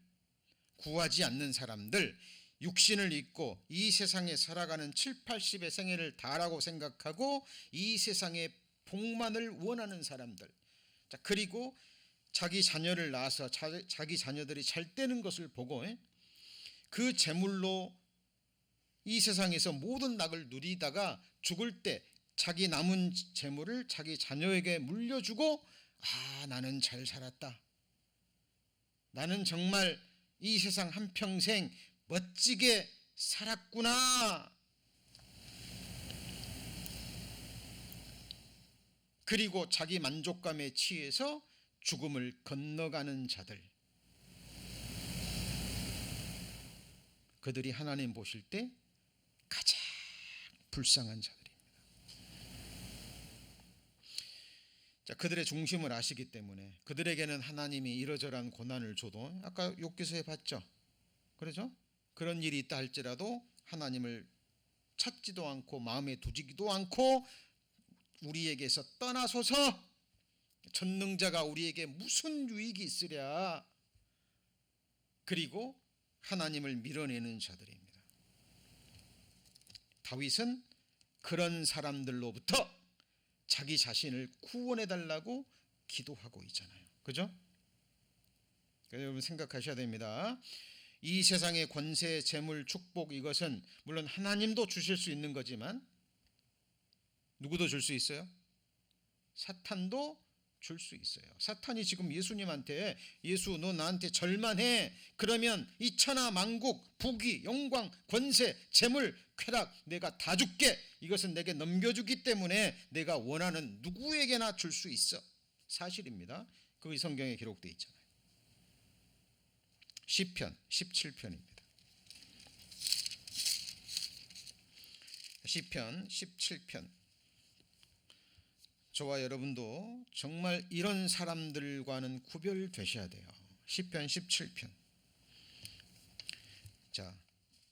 구하지 않는 사람들, 육신을 잊고 이 세상에 살아가는 7, 80의 생애를 다라고 생각하고 이 세상의 복만을 원하는 사람들, 자, 그리고 자기 자녀를 낳아서 자기 자녀들이 잘 되는 것을 보고 그 재물로 이 세상에서 모든 낙을 누리다가 죽을 때 자기 남은 재물을 자기 자녀에게 물려주고, 아, 나는 잘 살았다, 나는 정말 이 세상 한평생 멋지게 살았구나, 그리고 자기 만족감에 취해서 죽음을 건너가는 자들, 그들이 하나님 보실 때 가장 불쌍한 자들입니다. 자, 그들의 중심을 아시기 때문에 그들에게는 하나님이 이러저러한 고난을 줘도, 아까 욥기서에 봤죠, 그렇죠? 그런 일이 있다 할지라도 하나님을 찾지도 않고 마음에 두지도 않고 우리에게서 떠나소서, 전능자가 우리에게 무슨 유익이 있으랴, 그리고 하나님을 밀어내는 자들입니다. 다윗은 그런 사람들로부터 자기 자신을 구원해 달라고 기도하고 있잖아요. 그죠? 그래서 여러분 생각하셔야 됩니다. 이 세상의 권세, 재물, 축복, 이것은 물론 하나님도 주실 수 있는 거지만 누구도 줄 수 있어요? 사탄도 줄 수 있어요. 사탄이 지금 예수님한테, 예수 너 나한테 절만해, 그러면 이 천하 만국, 부귀, 영광, 권세, 재물, 쾌락 내가 다 줄게, 이것은 내게 넘겨주기 때문에 내가 원하는 누구에게나 줄 수 있어. 사실입니다. 그게 성경에 기록되어 있잖아요. 시편 17편입니다. 시편 17편. 저와 여러분도 정말 이런 사람들과는 구별되셔야 돼요. 시편 17편. 자,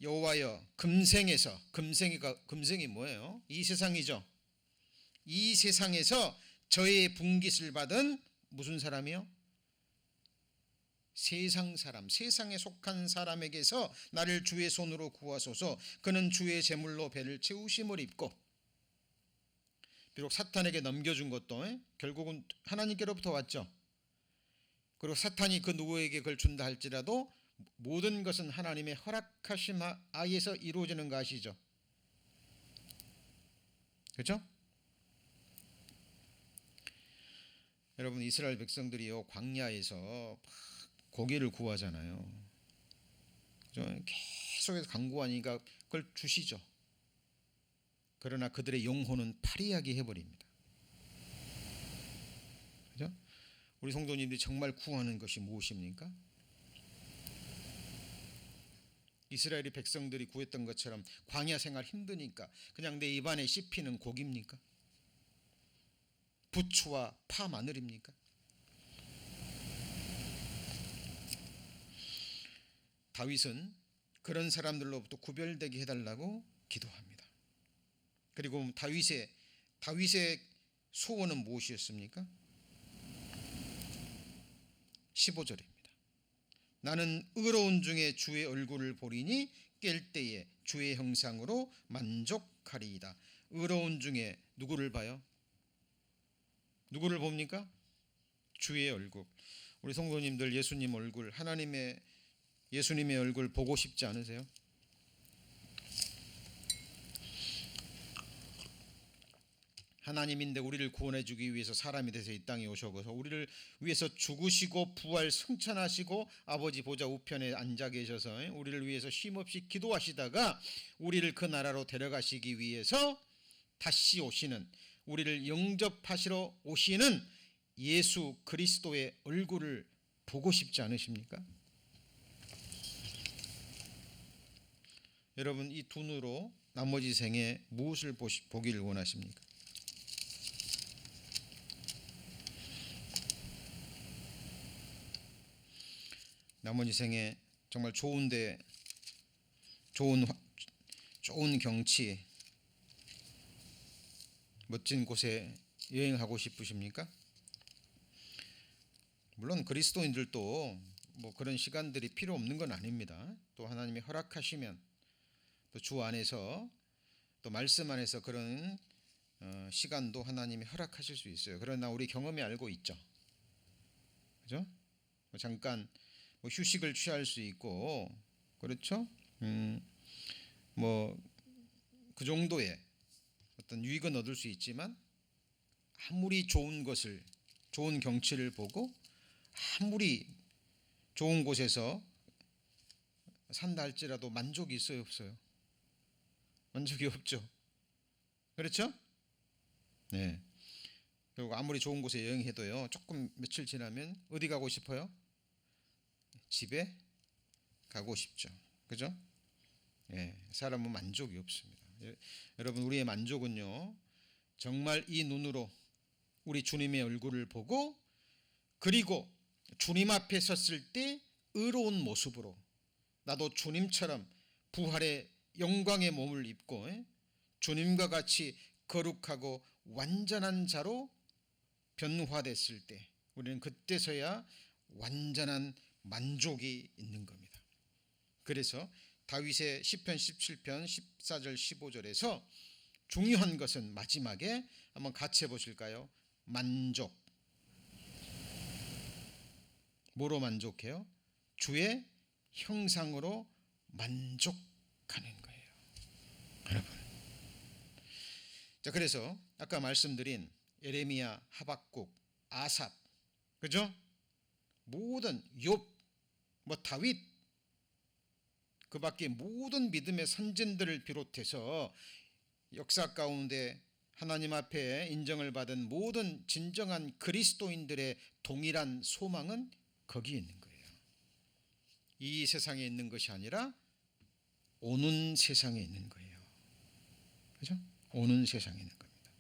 여호와여, 금생에서, 금생이 뭐예요? 이 세상이죠. 이 세상에서 저의 분깃을 받은 무슨 사람이요? 세상 사람, 세상에 속한 사람에게서 나를 주의 손으로 구하소서. 그는 주의 제물로 배를 채우심을 입고, 비록 사탄에게 넘겨준 것도 결국은 하나님께로부터 왔죠. 그리고 사탄이 그 누구에게 그걸 준다 할지라도 모든 것은 하나님의 허락하심 하에서 이루어지는 거 아시죠? 그렇죠? 여러분, 이스라엘 백성들이요, 광야에서 고기를 구하잖아요. 그렇죠? 계속해서 간구하니까 그걸 주시죠. 그러나 그들의 영혼은 파리하게 해버립니다. 그죠? 우리 성도님들이 정말 구하는 것이 무엇입니까? 이스라엘의 백성들이 구했던 것처럼 광야 생활 힘드니까 그냥 내 입안에 씹히는 고기입니까? 부추와 파, 마늘입니까? 다윗은 그런 사람들로부터 구별되게 해달라고 기도합니다. 그리고 다윗의 소원은 무엇이었습니까? 15절입니다. 나는 의로운 중에 주의 얼굴을 보리니 깰 때에 주의 형상으로 만족하리이다. 의로운 중에 누구를 봐요? 누구를 봅니까? 주의 얼굴. 우리 성도님들 예수님 얼굴, 예수님의 얼굴 보고 싶지 않으세요? 하나님인데 우리를 구원해 주기 위해서 사람이 돼서 이 땅에 오셔서 우리를 위해서 죽으시고 부활 승천하시고 아버지 보좌 우편에 앉아 계셔서 우리를 위해서 쉼없이 기도하시다가 우리를 그 나라로 데려가시기 위해서 다시 오시는, 우리를 영접하시러 오시는 예수 그리스도의 얼굴을 보고 싶지 않으십니까? 여러분, 이 두 눈으로 나머지 생에 무엇을 보기를 원하십니까? 나머지 생에 정말 좋은데 좋은 경치, 멋진 곳에 여행하고 싶으십니까? 물론 그리스도인들도 뭐 그런 시간들이 필요 없는 건 아닙니다. 또 하나님이 허락하시면 또 주 안에서 또 말씀 안에서 그런 시간도 하나님이 허락하실 수 있어요. 그러나 우리 경험이 알고 있죠. 그죠? 잠깐 뭐 휴식을 취할 수 있고, 그렇죠? 뭐 그 정도의 어떤 유익은 얻을 수 있지만 아무리 좋은 경치를 보고 아무리 좋은 곳에서 산다 할지라도 만족이 있어요, 없어요? 만족이 없죠. 그렇죠? 네. 그리고 아무리 좋은 곳에 여행해도요, 조금 며칠 지나면 어디 가고 싶어요? 집에 가고 싶죠. 그죠? 예, 사람은 만족이 없습니다. 여러분, 우리의 만족은요, 정말 이 눈으로 우리 주님의 얼굴을 보고, 그리고 주님 앞에 섰을 때 의로운 모습으로 나도 주님처럼 부활의 영광의 몸을 입고 주님과 같이 거룩하고 완전한 자로 변화됐을 때, 우리는 그때서야 완전한 만족이 있는 겁니다. 그래서 다윗의 시편 17편 14절 15절에서 중요한 것은 마지막에 한번 같이 해보실까요? 만족. 뭐로 만족해요? 주의 형상으로 만족하는 거예요, 여러분. 자, 그래서 아까 말씀드린 예레미야, 하박국, 아삽, 그죠? 모든 욥, 뭐 다윗, 그 밖에 모든 믿음의 선진들을 비롯해서 역사 가운데 하나님 앞에 인정을 받은 모든 진정한 그리스도인들의 동일한 소망은 거기에 있는 거예요. 이 세상에 있는 것이 아니라 오는 세상에 있는 거예요. 그죠? 오는 세상에 있는 겁니다.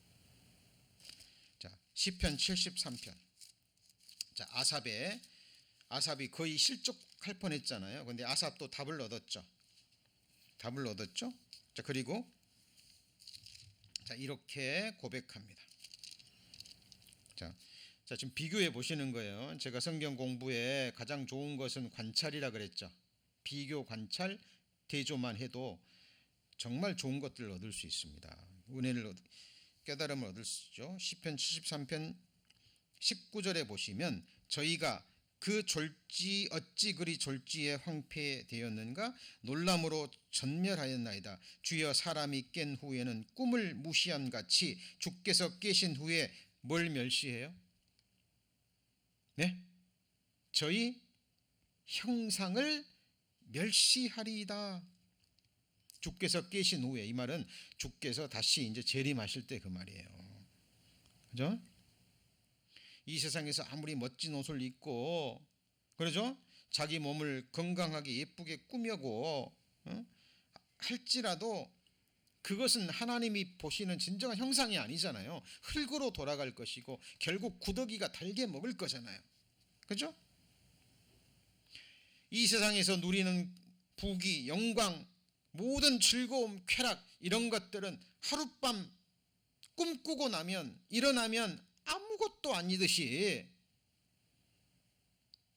자, 시편 73편. 자, 아삽이 거의 실족할 뻔했잖아요. 근데 아삽도 답을 얻었죠. 자, 그리고 자, 이렇게 고백합니다. 자, 지금 비교해 보시는 거예요. 제가 성경 공부에 가장 좋은 것은 관찰이라 그랬죠. 비교, 관찰, 대조만 해도 정말 좋은 것들을 얻을 수 있습니다. 깨달음을 얻을 수 있죠. 시편 73편 19절에 보시면 저희가 그 졸지 어찌 그리 졸지에 황폐되었는가 놀람으로 전멸하였나이다. 주여 사람이 깬 후에는 꿈을 무시한 같이 주께서 깨신 후에 뭘 멸시해요? 네? 저희 형상을 멸시하리이다. 주께서 깨신 후에, 이 말은 주께서 다시 이제 재림하실 때 그 말이에요. 그죠? 이 세상에서 아무리 멋진 옷을 입고, 그러죠? 자기 몸을 건강하게 예쁘게 꾸며고 할지라도 그것은 하나님이 보시는 진정한 형상이 아니잖아요. 흙으로 돌아갈 것이고 결국 구더기가 달게 먹을 거잖아요. 그죠? 이 세상에서 누리는 부귀, 영광, 모든 즐거움, 쾌락, 이런 것들은 하룻밤 꿈꾸고 나면, 일어나면 아무것도 아니듯이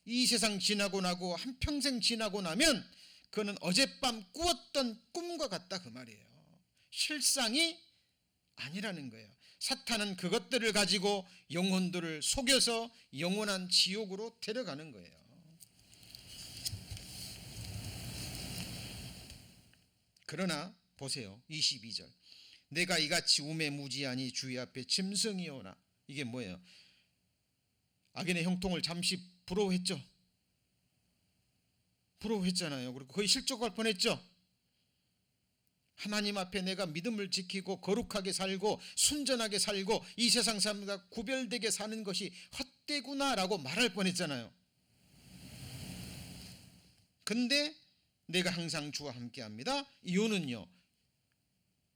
이 세상 지나고 나고 한평생 지나고 나면 그거는 어젯밤 꾸었던 꿈과 같다, 그 말이에요. 실상이 아니라는 거예요. 사탄은 그것들을 가지고 영혼들을 속여서 영원한 지옥으로 데려가는 거예요. 그러나 보세요, 22절. 내가 이같이 우매무지하니 주의 앞에 짐승이오나. 이게 뭐예요? 악인의 형통을 잠시 부러워했죠. 부러워했잖아요. 그리고 거의 실족할 뻔했죠. 하나님 앞에 내가 믿음을 지키고 거룩하게 살고 순전하게 살고 이 세상 사람들과 구별되게 사는 것이 헛되구나라고 말할 뻔했잖아요. 근데 내가 항상 주와 함께합니다. 이유는요,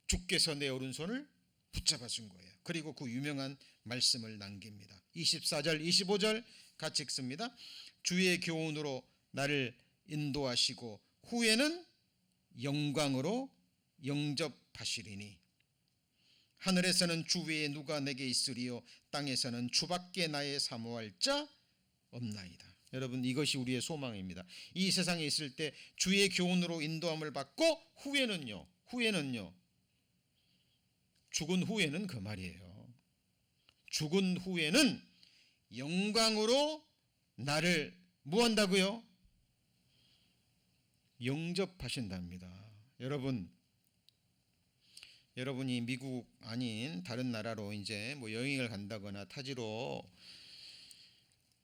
주께서 내 오른손을 붙잡아 준 거예요. 그리고 그 유명한 말씀을 남깁니다. 24절 25절 같이 읽습니다. 주의 교훈으로 나를 인도하시고 후에는 영광으로 영접하시리니 하늘에서는 주 외에 누가 내게 있으리요 땅에서는 주밖에 나의 사모할 자 없나이다. 여러분, 이것이 우리의 소망입니다. 이 세상에 있을 때 주의 교훈으로 인도함을 받고 후에는요 죽은 후에는 그 말이에요. 죽은 후에는 영광으로 나를 무한다고요? 영접하신답니다. 여러분이 미국 아닌 다른 나라로 이제 뭐 여행을 간다거나 타지로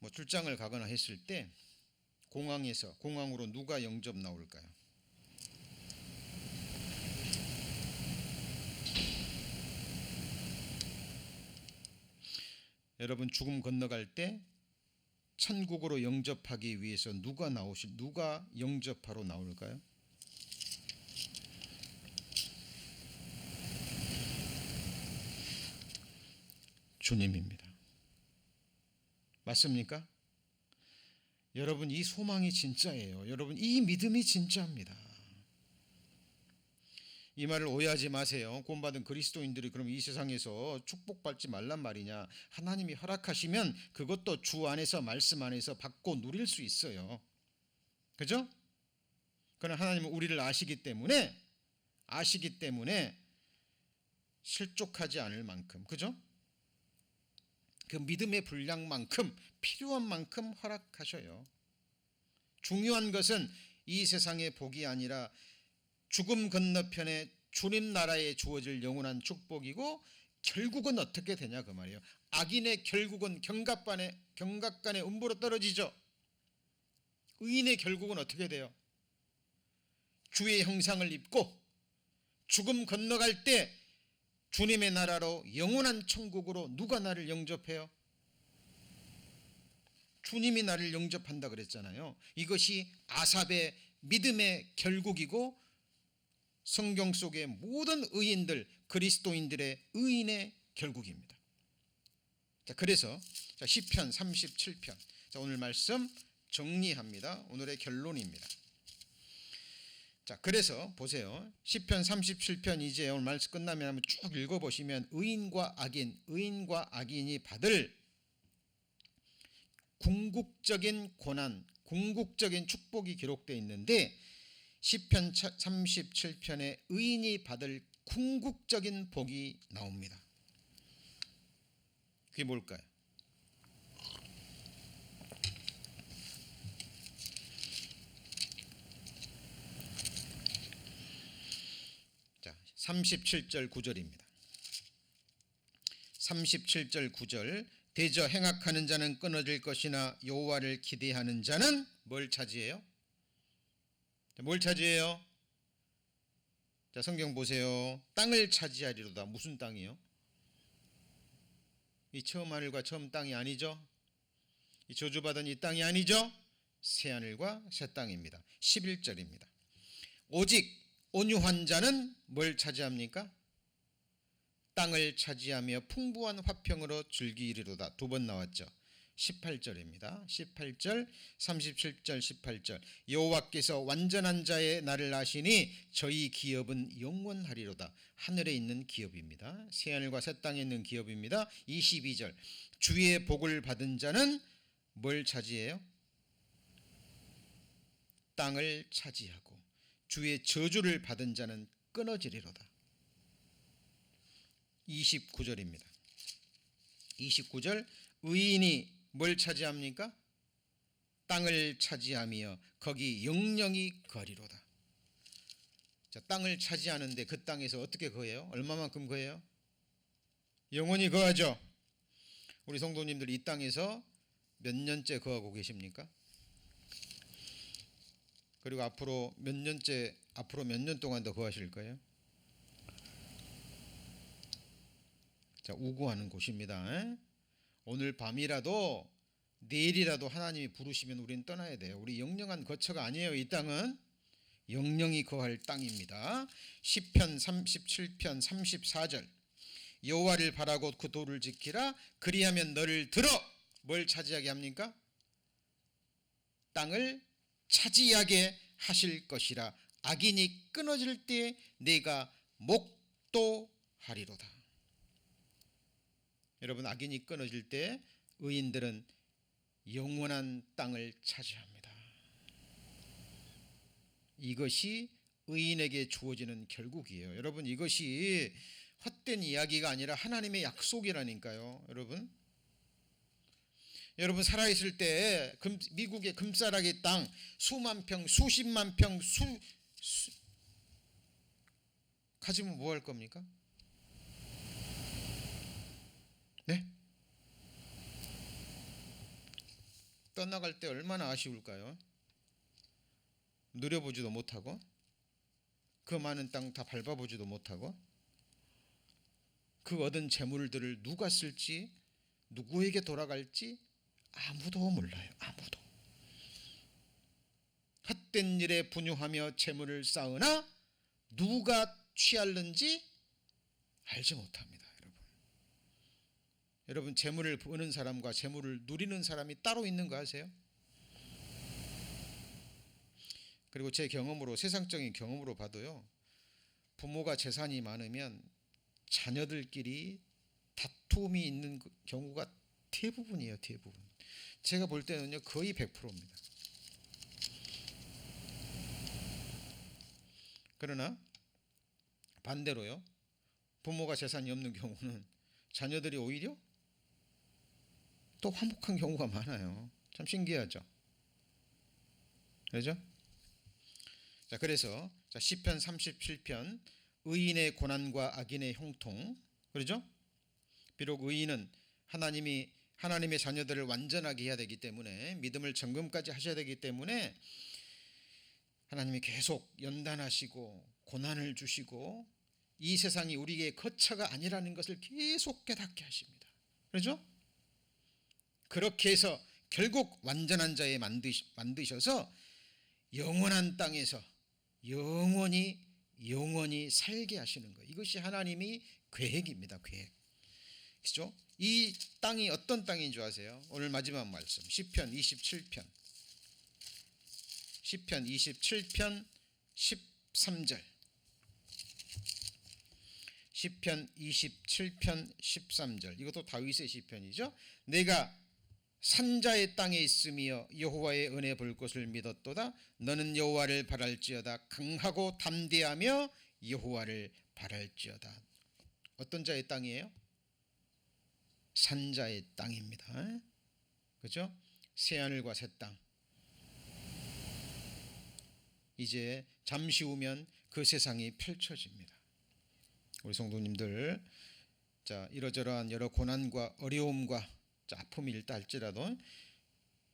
뭐 출장을 가거나 했을 때 공항으로 누가 영접 나올까요? 여러분, 죽음 건너갈 때 천국으로 영접하기 위해서 누가 영접하러 나올까요? 주님입니다. 맞습니까? 여러분, 이 소망이 진짜예요. 여러분, 이 믿음이 진짜입니다. 이 말을 오해하지 마세요. 구원받은 그리스도인들이 그럼 이 세상에서 축복받지 말란 말이냐? 하나님이 허락하시면 그것도 주 안에서 말씀 안에서 받고 누릴 수 있어요. 그죠? 그러나 하나님은 우리를 아시기 때문에 실족하지 않을 만큼, 그죠? 그 믿음의 분량만큼 필요한 만큼 허락하셔요. 중요한 것은 이 세상의 복이 아니라 죽음 건너편에 주님 나라에 주어질 영원한 축복이고, 결국은 어떻게 되냐 그 말이에요. 악인의 결국은 경각간에 음부로 떨어지죠. 의인의 결국은 어떻게 돼요? 주의 형상을 입고 죽음 건너갈 때 주님의 나라로 영원한 천국으로 누가 나를 영접해요? 주님이 나를 영접한다 그랬잖아요. 이것이 아삽의 믿음의 결국이고 성경 속의 모든 의인들, 그리스도인들의 의인의 결국입니다. 자, 그래서 시편 37편, 오늘 말씀 정리합니다. 오늘의 결론입니다. 자, 그래서 보세요. 시편 37편 이제 오늘 말씀 끝나면 한번 쭉 읽어보시면 의인과 악인이 받을 궁극적인 고난, 궁극적인 축복이 기록되어 있는데, 시편 37편에 의인이 받을 궁극적인 복이 나옵니다. 그게 뭘까요? 자, 37절 9절입니다. 37절 9절, 대저 행악하는 자는 끊어질 것이나 여호와를 기대하는 자는 뭘 차지해요? 뭘 차지해요? 자, 성경 보세요. 땅을 차지하리로다. 무슨 땅이요? 이 처음 하늘과 처음 땅이 아니죠? 이 저주받은 이 땅이 아니죠? 새 하늘과 새 땅입니다. 11절입니다. 오직 온유한 자는 뭘 차지합니까? 땅을 차지하며 풍부한 화평으로 즐기리로다. 두 번 나왔죠. 18절입니다. 18절, 37절, 18절. 여호와께서 완전한 자의 날을 아시니 저희 기업은 영원하리로다. 하늘에 있는 기업입니다. 새하늘과 새 땅에 있는 기업입니다. 22절. 주의 복을 받은 자는 뭘 차지해요? 땅을 차지하고 주의 저주를 받은 자는 끊어지리로다. 29절입니다. 29절. 의인이 뭘 차지합니까? 땅을 차지하며 거기 영영이 거리로다. 자, 땅을 차지하는데 그 땅에서 어떻게 거해요? 얼마만큼 거해요? 영원히 거하죠. 우리 성도님들 이 땅에서 몇 년째 거하고 계십니까? 그리고 앞으로 몇 년 동안 더 거하실 거예요? 자, 우구하는 곳입니다. 오늘 밤이라도 내일이라도 하나님이 부르시면 우리는 떠나야 돼요. 우리 영영한 거처가 아니에요. 이 땅은 영영이 거할 땅입니다. 시편 37편 34절 여호와를 바라고 그 도를 지키라. 그리하면 너를 들어 뭘 차지하게 합니까? 땅을 차지하게 하실 것이라. 악인이 끊어질 때 내가 목도하리로다. 여러분, 악인이 끊어질 때 의인들은 영원한 땅을 차지합니다. 이것이 의인에게 주어지는 결국이에요. 여러분, 이것이 헛된 이야기가 아니라 하나님의 약속이라니까요. 여러분 살아있을 때 미국의 금싸라기 땅 수만 평, 수십만 평 가지면 뭐 할 겁니까? 네? 떠나갈 때 얼마나 아쉬울까요? 누려보지도 못하고 그 많은 땅 다 밟아보지도 못하고 그 얻은 재물들을 누가 쓸지 누구에게 돌아갈지 아무도 몰라요. 아무도. 헛된 일에 분유하며 재물을 쌓으나 누가 취할는지 알지 못합니다. 여러분 재물을 버는 사람과 재물을 누리는 사람이 따로 있는 거 아세요? 그리고 제 경험으로, 세상적인 경험으로 봐도요, 부모가 재산이 많으면 자녀들끼리 다툼이 있는 경우가 대부분이에요. 대부분. 제가 볼 때는요 거의 100%입니다. 그러나 반대로요, 부모가 재산이 없는 경우는 자녀들이 오히려 또 화목한 경우가 많아요. 참 신기하죠. 그렇죠? 자, 그래서 시편 37편 의인의 고난과 악인의 형통, 그렇죠? 비록 의인은 하나님의 자녀들을 완전하게 해야 되기 때문에, 믿음을 점검까지 하셔야 되기 때문에 하나님이 계속 연단하시고 고난을 주시고 이 세상이 우리의 거처가 아니라는 것을 계속 깨닫게 하십니다. 그렇죠? 그렇게 해서 결국 완전한 자에 만드셔서 영원한 땅에서 영원히 살게 하시는 거예요. 이것이 하나님의 계획입니다. 계획. 그렇죠? 이 땅이 어떤 땅인 줄 아세요? 오늘 마지막 말씀 시편 27편 13절 시편 27편 13절 이것도 다윗의 시편이죠. 내가 산자의 땅에 있으며 여호와의 은혜 볼 것을 믿었도다. 너는 여호와를 바랄지어다. 강하고 담대하며 여호와를 바랄지어다. 어떤 자의 땅이에요? 산자의 땅입니다. 그렇죠? 새하늘과 새 땅. 이제 잠시 후면 그 세상이 펼쳐집니다. 우리 성도님들, 자, 이러저러한 여러 고난과 어려움과 아픔이 있다 할지라도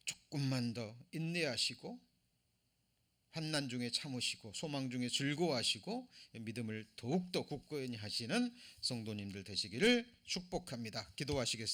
조금만 더 인내하시고 환난 중에 참으시고 소망 중에 즐거워하시고 믿음을 더욱더 굳건히 하시는 성도님들 되시기를 축복합니다. 기도하시겠습니다.